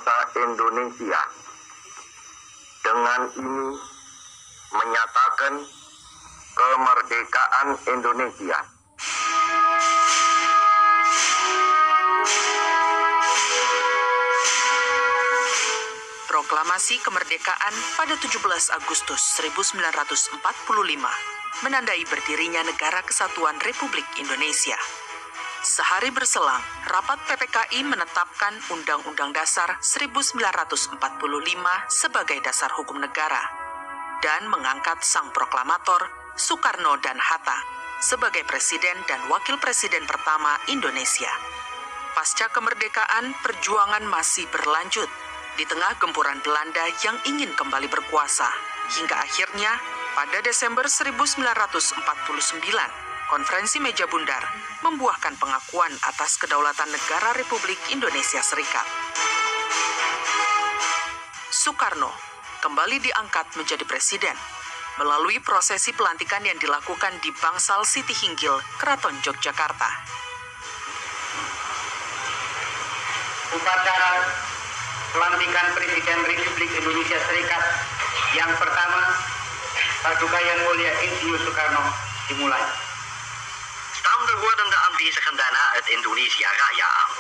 bangsa Indonesia. Dengan ini menyatakan kemerdekaan Indonesia. Proklamasi kemerdekaan pada 17 Agustus 1945 menandai berdirinya Negara Kesatuan Republik Indonesia. Sehari berselang, rapat PPKI menetapkan Undang-Undang Dasar 1945 sebagai dasar hukum negara dan mengangkat sang proklamator Soekarno dan Hatta sebagai presiden dan wakil presiden pertama Indonesia. Pasca kemerdekaan, perjuangan masih berlanjut di tengah gempuran Belanda yang ingin kembali berkuasa, hingga akhirnya pada Desember 1949, Konferensi Meja Bundar membuahkan pengakuan atas kedaulatan negara Republik Indonesia Serikat. Soekarno kembali diangkat menjadi presiden melalui prosesi pelantikan yang dilakukan di Bangsal Siti Hinggil, Keraton Yogyakarta. Upacara pelantikan Presiden Republik Indonesia Serikat yang pertama, Paduka Yang Mulia Insinyur Soekarno, dimulai. Staan de wordende aanwezigen daarna het Indonesia Raya aan.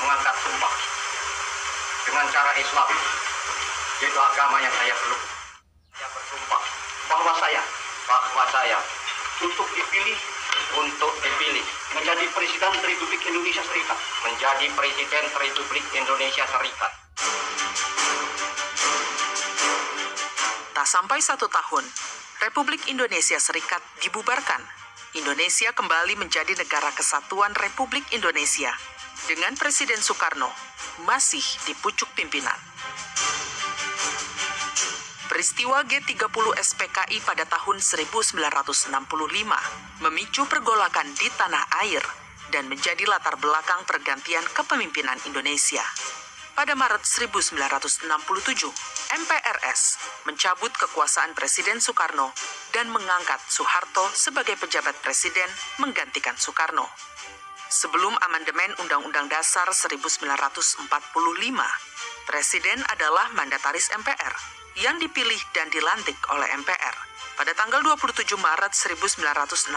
Mengangkat sumpah dengan cara Islam, yaitu agama yang saya peluk. Saya bersumpah bahwa saya untuk dipilih menjadi Presiden Republik Indonesia Serikat, Tak sampai 1 tahun, Republik Indonesia Serikat dibubarkan. Indonesia kembali menjadi Negara Kesatuan Republik Indonesia dengan Presiden Soekarno masih di pucuk pimpinan. Peristiwa G30 SPKI pada tahun 1965 memicu pergolakan di tanah air dan menjadi latar belakang pergantian kepemimpinan Indonesia. Pada Maret 1967, MPRS mencabut kekuasaan Presiden Soekarno dan mengangkat Soeharto sebagai pejabat presiden menggantikan Soekarno. Sebelum amandemen Undang-Undang Dasar 1945, Presiden adalah mandataris MPR yang dipilih dan dilantik oleh MPR. Pada tanggal 27 Maret 1968,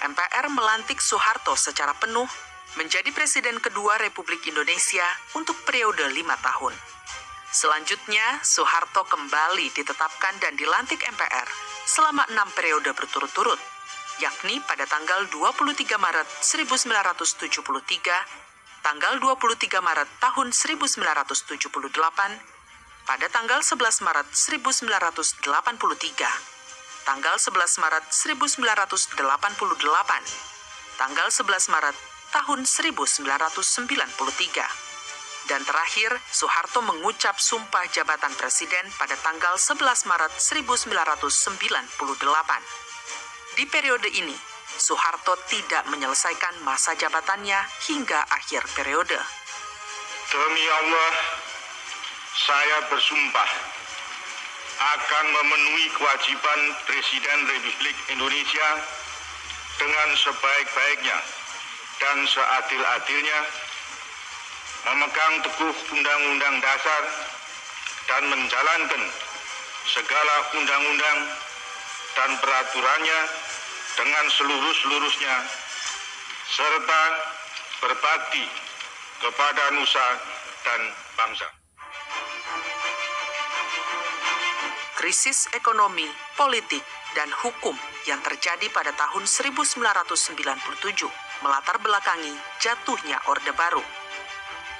MPR melantik Soeharto secara penuh menjadi Presiden kedua Republik Indonesia untuk periode 5 tahun. Selanjutnya, Soeharto kembali ditetapkan dan dilantik MPR selama 6 periode berturut-turut, yakni pada tanggal 23 Maret 1973, tanggal 23 Maret tahun 1978, pada tanggal 11 Maret 1983, tanggal 11 Maret 1988, tanggal 11 Maret tahun 1993, dan terakhir Soeharto mengucap sumpah jabatan presiden pada tanggal 11 Maret 1998. Di periode ini, Soeharto tidak menyelesaikan masa jabatannya hingga akhir periode. Demi Allah, saya bersumpah akan memenuhi kewajiban Presiden Republik Indonesia dengan sebaik-baiknya dan seadil-adilnya, memegang teguh Undang-Undang Dasar dan menjalankan segala undang-undang dan peraturannya dengan seluruh-seluruhnya, serta berbakti kepada nusa dan bangsa. Krisis ekonomi, politik, dan hukum yang terjadi pada tahun 1997 melatar belakangi jatuhnya Orde Baru.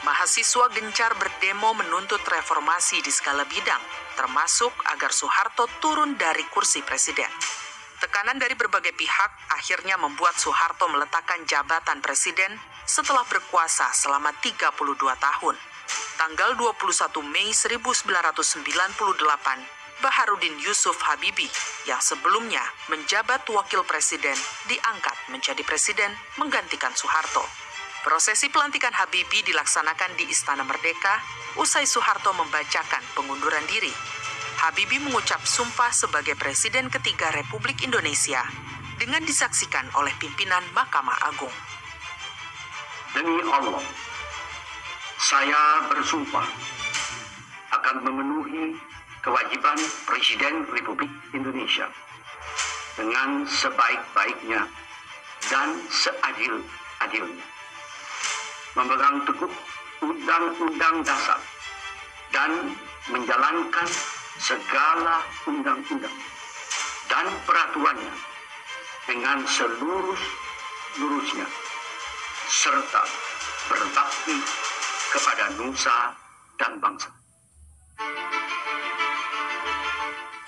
Mahasiswa gencar berdemo menuntut reformasi di segala bidang, termasuk agar Soeharto turun dari kursi presiden. Tekanan dari berbagai pihak akhirnya membuat Soeharto meletakkan jabatan presiden setelah berkuasa selama 32 tahun. Tanggal 21 Mei 1998, Baharudin Yusuf Habibie yang sebelumnya menjabat wakil presiden diangkat menjadi presiden menggantikan Soeharto. Prosesi pelantikan Habibie dilaksanakan di Istana Merdeka usai Soeharto membacakan pengunduran diri. Habibie mengucap sumpah sebagai Presiden ketiga Republik Indonesia dengan disaksikan oleh pimpinan Mahkamah Agung. Demi Allah, saya bersumpah akan memenuhi kewajiban Presiden Republik Indonesia dengan sebaik-baiknya dan seadil-adilnya, memegang teguh Undang-Undang Dasar dan menjalankan segala undang-undang dan peraturannya dengan seluruh-luruhnya, serta berbakti kepada nusa dan bangsa.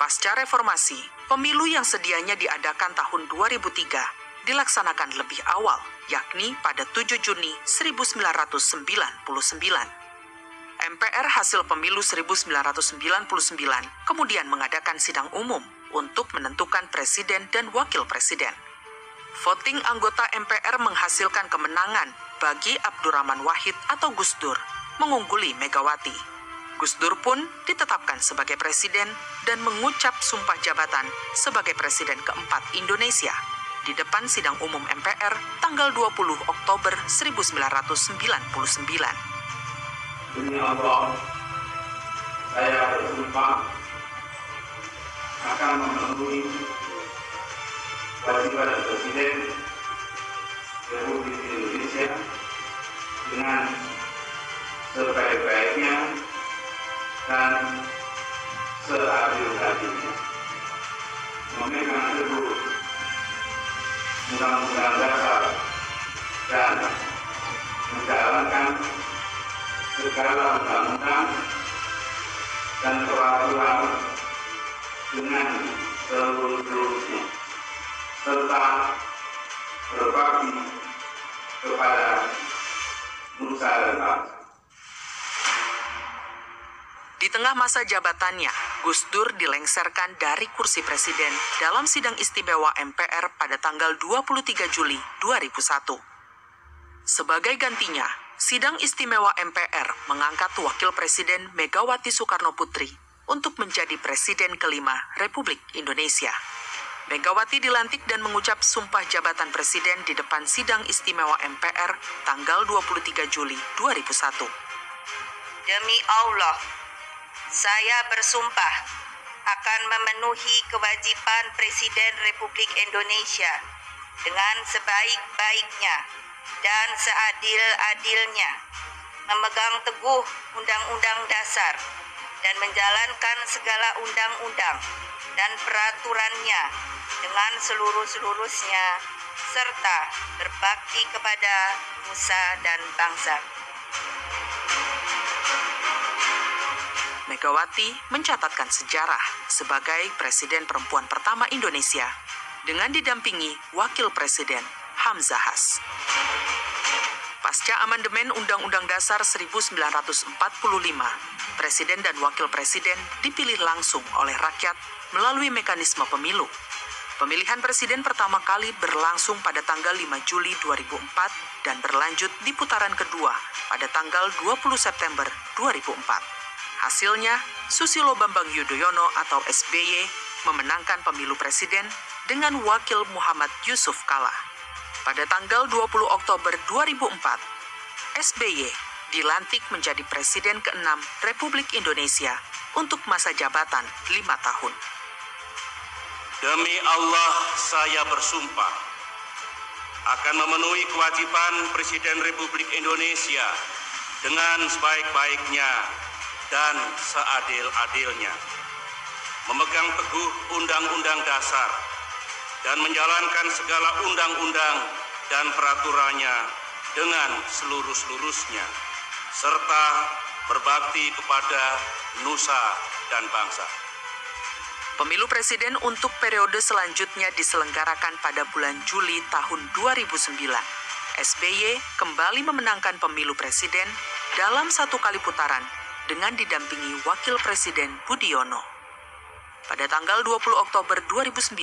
Pasca reformasi, pemilu yang sedianya diadakan tahun 2003 dilaksanakan lebih awal, yakni pada 7 Juni 1999. MPR hasil pemilu 1999 kemudian mengadakan sidang umum untuk menentukan presiden dan wakil presiden. Voting anggota MPR menghasilkan kemenangan bagi Abdurrahman Wahid atau Gus Dur, mengungguli Megawati. Gus Dur pun ditetapkan sebagai presiden dan mengucap sumpah jabatan sebagai presiden keempat Indonesia di depan sidang umum MPR tanggal 20 Oktober 1999. Demi Allah, saya bersumpah akan memenuhi kewajiban Presiden Republik Indonesia dengan sebaik-baiknya dan seadil-adilnya, memegang teguh Undang-Undang Dasar dan menjalankan segala undang-undang dan peraturan dengan seluruh-luruhnya, serta berbakti kepada nusa dan bangsa. Di tengah masa jabatannya, Gus Dur dilengserkan dari kursi presiden dalam sidang istimewa MPR pada tanggal 23 Juli 2001. Sebagai gantinya, sidang istimewa MPR mengangkat wakil presiden Megawati Soekarno Putri untuk menjadi presiden kelima Republik Indonesia. Megawati dilantik dan mengucap sumpah jabatan presiden di depan sidang istimewa MPR tanggal 23 Juli 2001. Demi Allah, saya bersumpah akan memenuhi kewajiban Presiden Republik Indonesia dengan sebaik-baiknya dan seadil-adilnya, memegang teguh Undang-Undang Dasar dan menjalankan segala undang-undang dan peraturannya dengan seluruh-luruhnya, serta berbakti kepada nusa dan bangsa. Megawati mencatatkan sejarah sebagai presiden perempuan pertama Indonesia dengan didampingi Wakil Presiden Hamzahas. Pasca amandemen Undang-Undang Dasar 1945, Presiden dan Wakil Presiden dipilih langsung oleh rakyat melalui mekanisme pemilu. Pemilihan presiden pertama kali berlangsung pada tanggal 5 Juli 2004 dan berlanjut di putaran kedua pada tanggal 20 September 2004. Hasilnya, Susilo Bambang Yudhoyono atau SBY memenangkan pemilu presiden dengan wakil Muhammad Yusuf Kala. Pada tanggal 20 Oktober 2004, SBY dilantik menjadi presiden ke-6 Republik Indonesia untuk masa jabatan 5 tahun. Demi Allah, saya bersumpah akan memenuhi kewajiban Presiden Republik Indonesia dengan sebaik-baiknya dan seadil-adilnya, memegang teguh Undang-Undang Dasar dan menjalankan segala undang-undang dan peraturannya dengan seluruh-luruhnya, serta berbakti kepada nusa dan bangsa. Pemilu presiden untuk periode selanjutnya diselenggarakan pada bulan Juli tahun 2009. SBY kembali memenangkan pemilu presiden dalam 1 kali putaran dengan didampingi Wakil Presiden Budiono. pada tanggal 20 Oktober 2009,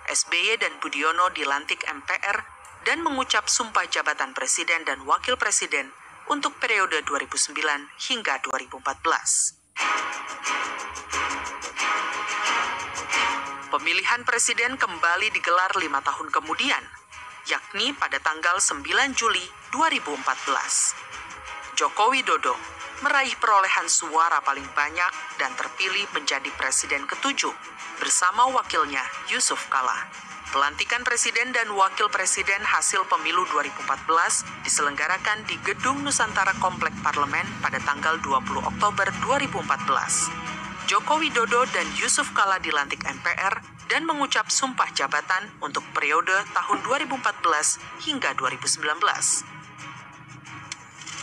SBY dan Budiono dilantik MPR dan mengucap sumpah jabatan Presiden dan Wakil Presiden untuk periode 2009 hingga 2014. Pemilihan presiden kembali digelar 5 tahun kemudian, yakni pada tanggal 9 Juli 2014. Joko Widodo meraih perolehan suara paling banyak dan terpilih menjadi presiden ke-7 bersama wakilnya Yusuf Kala. Pelantikan presiden dan wakil presiden hasil pemilu 2014 diselenggarakan di Gedung Nusantara Komplek Parlemen pada tanggal 20 Oktober 2014. Joko Widodo dan Yusuf Kala dilantik MPR dan mengucap sumpah jabatan untuk periode tahun 2014 hingga 2019.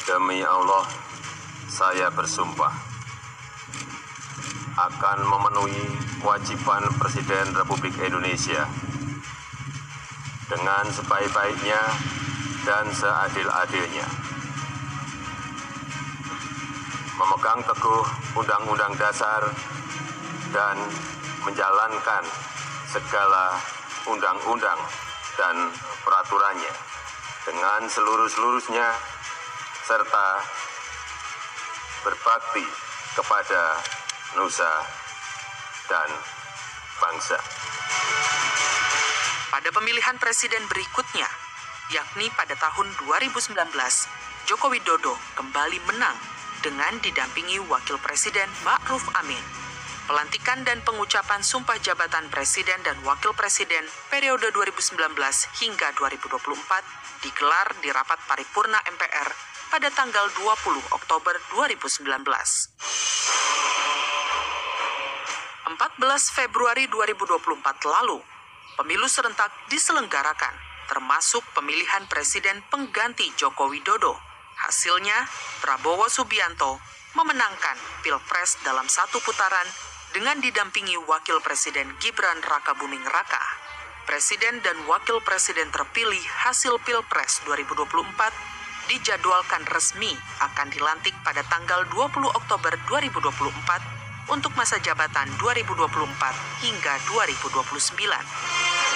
Demi Allah, saya bersumpah akan memenuhi kewajiban Presiden Republik Indonesia dengan sebaik-baiknya dan seadil-adilnya, memegang teguh Undang-Undang Dasar dan menjalankan segala undang-undang dan peraturannya dengan seluruh-seluruhnya, serta berbakti kepada nusa dan bangsa. Pada pemilihan presiden berikutnya, yakni pada tahun 2019, Joko Widodo kembali menang dengan didampingi Wakil Presiden Ma'ruf Amin. Pelantikan dan pengucapan sumpah jabatan Presiden dan Wakil Presiden periode 2019 hingga 2024 digelar di rapat paripurna MPR pada tanggal 20 Oktober 2019. 14 Februari 2024 lalu, pemilu serentak diselenggarakan, termasuk pemilihan presiden pengganti Joko Widodo. Hasilnya, Prabowo Subianto memenangkan Pilpres dalam satu putaran dengan didampingi Wakil Presiden Gibran Rakabuming Raka. Presiden dan Wakil Presiden terpilih hasil Pilpres 2024 dijadwalkan resmi akan dilantik pada tanggal 20 Oktober 2024 untuk masa jabatan 2024 hingga 2029.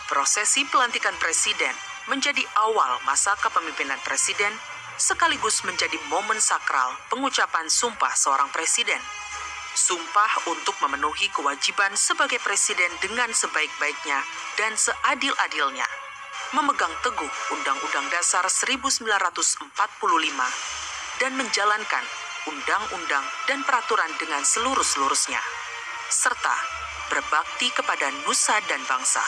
Prosesi pelantikan presiden menjadi awal masa kepemimpinan presiden sekaligus menjadi momen sakral pengucapan sumpah seorang presiden. Sumpah untuk memenuhi kewajiban sebagai presiden dengan sebaik-baiknya dan seadil-adilnya, memegang teguh Undang-Undang Dasar 1945 dan menjalankan undang-undang dan peraturan dengan seluruh-seluruhnya, serta berbakti kepada nusa dan bangsa.